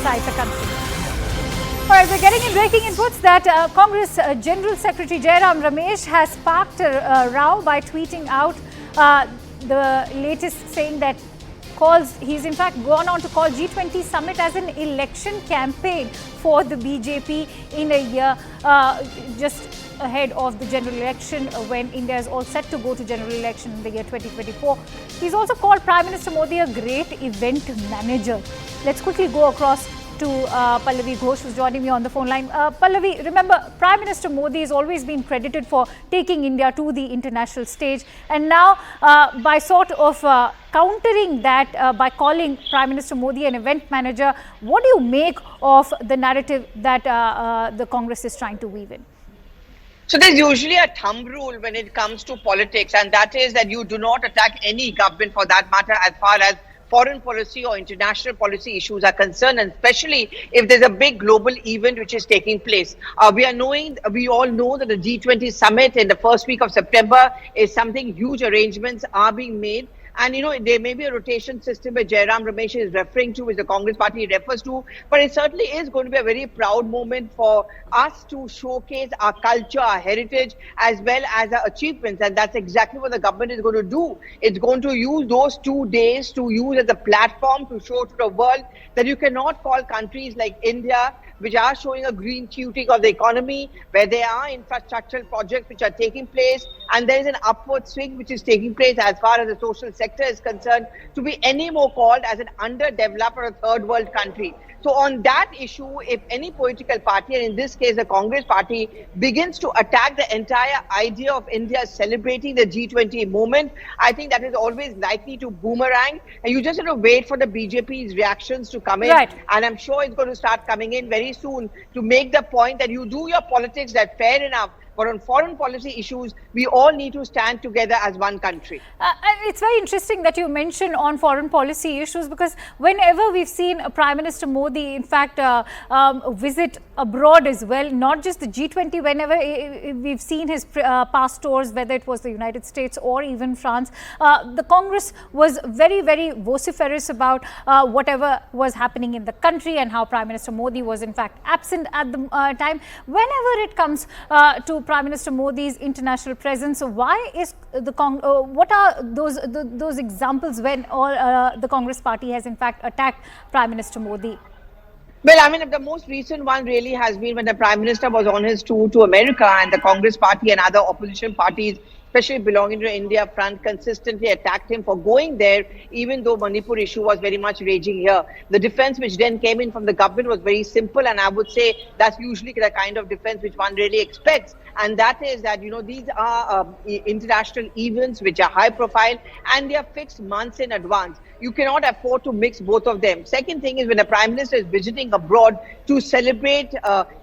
inside the country. All right, we're getting in breaking inputs that Congress General Secretary Jairam Ramesh has sparked a row by tweeting out the latest, saying that he's in fact gone on to call G20 summit as an election campaign for the BJP in a year just ahead of the general election, when India is all set to go to general election in the year 2024. He's also called Prime Minister Modi a great event manager. Let's quickly go across to Pallavi Ghosh, who's joining me on the phone line. Pallavi, remember, Prime Minister Modi has always been credited for taking India to the international stage. And now, by sort of countering that, by calling Prime Minister Modi an event manager, what do you make of the narrative that the Congress is trying to weave in? So there's usually a thumb rule when it comes to politics, and that is that you do not attack any government for that matter as far as foreign policy or international policy issues are concerned, and especially if there's a big global event which is taking place. We all know that the G20 summit in the first week of September is something. Huge arrangements are being made. And, you know, there may be a rotation system where Jairam Ramesh is referring to, which the Congress party refers to, but it certainly is going to be a very proud moment for us to showcase our culture, our heritage, as well as our achievements. And that's exactly what the government is going to do. It's going to use those 2 days to use as a platform to show to the world that you cannot call countries like India, which are showing a green shooting of the economy, where there are infrastructural projects which are taking place, and there is an upward swing which is taking place as far as the social sector is concerned, to be any more called as an underdeveloped or a third world country. So on that issue, if any political party, and in this case the Congress party, begins to attack the entire idea of India celebrating the G20 moment, I think that is always likely to boomerang. And you just have to wait for the BJP's reactions to come in. Right. And I'm sure it's going to start coming in very soon to make the point that you do your politics, that fair enough. But on foreign policy issues, we all need to stand together as one country. It's very interesting that you mention on foreign policy issues, because whenever we've seen Prime Minister Modi, in fact, visit abroad as well, not just the G20, whenever we've seen his past tours, whether it was the United States or even France, the Congress was very, very vociferous about whatever was happening in the country and how Prime Minister Modi was in fact absent at the time. Whenever it comes to Prime Minister Modi's international presence, why is the what are those examples when the Congress party has in fact attacked Prime Minister Modi? Well, I mean, the most recent one really has been when the Prime Minister was on his tour to America, and the Congress party and other opposition parties, especially belonging to India front, consistently attacked him for going there, even though Manipur issue was very much raging here. The defense which then came in from the government was very simple, and I would say that's usually the kind of defense which one really expects. And that is that, you know, these are international events which are high profile, and they are fixed months in advance. You cannot afford to mix both of them. Second thing is, when the Prime Minister is visiting abroad, to celebrate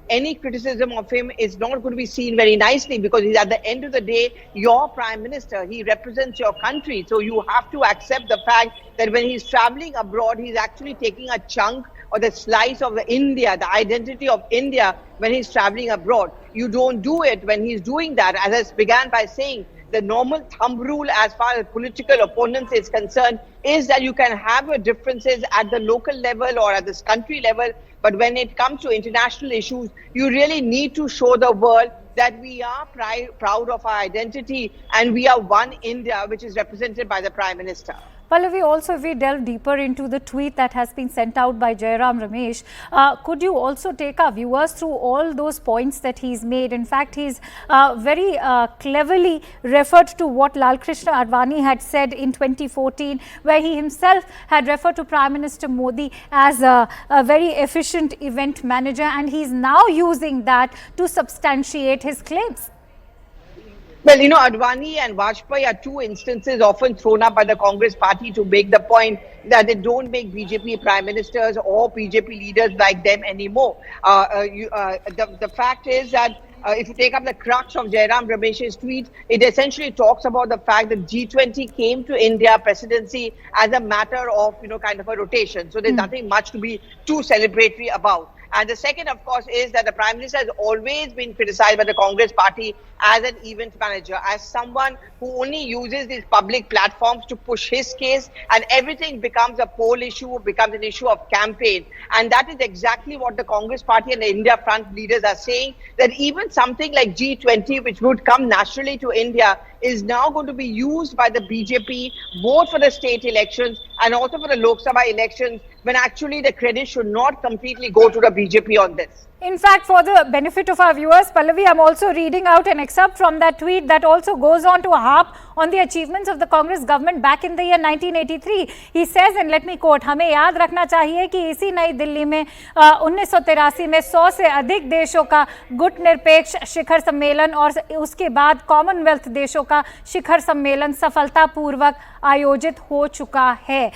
any criticism of him is not going to be seen very nicely, because he's, at the end of the day, your Prime Minister. He represents your country. So you have to accept the fact that when he's traveling abroad, he's actually taking a chunk or the slice of India, the identity of India, when he's traveling abroad. You don't do it when he's doing that. As I began by saying, the normal thumb rule as far as political opponents is concerned is that you can have your differences at the local level or at this country level, but when it comes to international issues, you really need to show the world that we are proud of our identity and we are one India, which is represented by the Prime Minister. Pallavi, also, if we delve deeper into the tweet that has been sent out by Jairam Ramesh, could you also take our viewers through all those points that he's made? In fact, he's very cleverly referred to what Lal Krishna Advani had said in 2014, where he himself had referred to Prime Minister Modi as a very efficient event manager, and he's now using that to substantiate his claims. Well, you know, Advani and Vajpayee are two instances often thrown up by the Congress party to make the point that they don't make BJP prime ministers or BJP leaders like them anymore. The fact is that if you take up the crux of Jairam Ramesh's tweet, it essentially talks about the fact that G20 came to India presidency as a matter of, you know, kind of a rotation. So there's nothing much to be too celebratory about. And the second, of course, is that the Prime Minister has always been criticized by the Congress party as an event manager, as someone who only uses these public platforms to push his case, and everything becomes a poll issue, becomes an issue of campaign. And that is exactly what the Congress party and the India Front leaders are saying, that even something like G20, which would come naturally to India, is now going to be used by the BJP, both for the state elections and also for the Lok Sabha elections, when actually the credit should not completely go to the BJP on this. In fact, for the benefit of our viewers, Pallavi, I'm also reading out an excerpt from that tweet that also goes on to harp on the achievements of the Congress government back in the year 1983. He says, and let me quote, हमें याद रखना चाहिए कि इसी नई दिल्ली में 1983 में 100 से अधिक देशों का गुटनिरपेक्ष शिखर सम्मेलन और उसके बाद कॉमनवेल्थ देशों का शिखर सम्मेलन सफलतापूर्वक आयोजित हो चुका है।